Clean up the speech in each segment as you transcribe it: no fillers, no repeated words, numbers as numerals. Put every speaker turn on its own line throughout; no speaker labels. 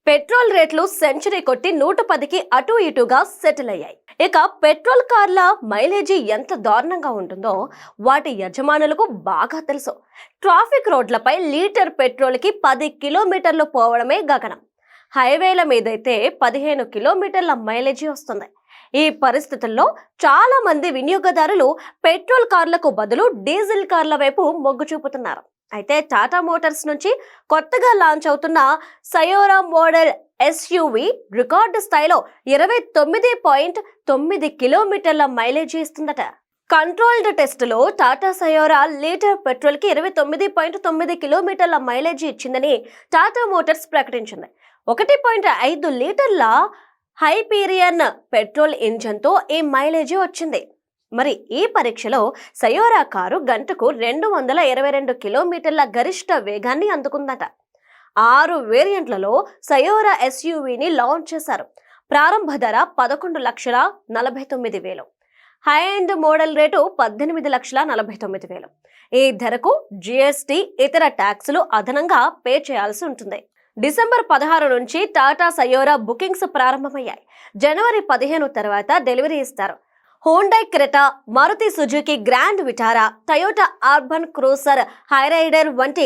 Petrol రేట్లు century కొట్టి 110కి అటు ఇటుగా సెటిల్ అయ్యాయి. ఇక పెట్రోల్ కార్ల మైలేజీ ఎంత దారుణంగా ఉంటుందో వాటి యజమానులకు బాగా తెలుసు. ట్రాఫిక్ రోడ్లపై లీటర్ పెట్రోల్ కి 10 కిలోమీటర్లు పోవడమే గగనం. హైవేల మీదైతే 15 కిలోమీటర్ల మైలేజీ వస్తుంది. ఈ పరిస్థితుల్లో చాలా మంది వినియోగదారులు పెట్రోల్ కార్లకు బదులు డీజిల్ కార్ల వైపు మొగ్గు చూపుతున్నారు. అయితే టాటా మోటార్స్ నుంచి కొత్తగా లాంచ్ అవుతున్న సయోరా మోడల్ ఎస్యూవి రికార్డు స్థాయిలో 29.9 కిలోమీటర్ల మైలేజీ ఇస్తుందట. కంట్రోల్డ్ టెస్టులో టాటా సయోరా లీటర్ పెట్రోల్ కి 29.9 కిలోమీటర్ల మైలేజీ ఇచ్చిందని టాటా మోటార్స్ ప్రకటించింది. 1.5 లీటర్ల హైపీరియన్ పెట్రోల్ ఇంజన్తో ఈ మైలేజీ వచ్చింది. మరి ఈ పరీక్షలో సయోరా కారు గంటకు 222 కిలోమీటర్ల గరిష్ట వేగాన్ని అందుకుందట. 6 వేరియంట్లలో సయోరా ఎస్యూవీని లాంచ్ చేశారు. ప్రారంభ ధర 11,49,000, హై ఎండ్ మోడల్ రేటు 18,49,000. ఈ ధరకు జిఎస్టీ ఇతర ట్యాక్సులు అదనంగా పే చేయాల్సి ఉంటుంది. డిసెంబర్ 16 నుంచి టాటా సయోరా బుకింగ్స్ ప్రారంభమయ్యాయి. జనవరి 15 తర్వాత డెలివరీ ఇస్తారు. Hyundai Creta, Maruti Suzuki Grand Vitara, Toyota Urban Cruiser, Hyryder వంటి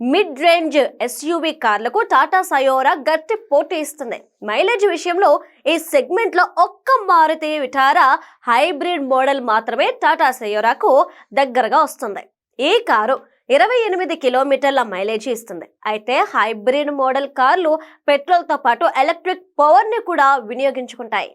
మిడ్ రేంజ్ ఎస్యూవీ కార్లకు టాటా సయోరా గట్టి పోటీ ఇస్తుంది. మైలేజ్ విషయంలో ఈ సెగ్మెంట్ లో ఒక్క మారుతి విటారా హైబ్రిడ్ మోడల్ మాత్రమే టాటా సయోరాకు దగ్గరగా వస్తుంది. ఈ కారు 28 కిలోమీటర్ల మైలేజీ ఇస్తుంది. అయితే హైబ్రిడ్ మోడల్ కార్లు పెట్రోల్ తో పాటు ఎలక్ట్రిక్ పవర్ ని కూడా వినియోగించుకుంటాయి.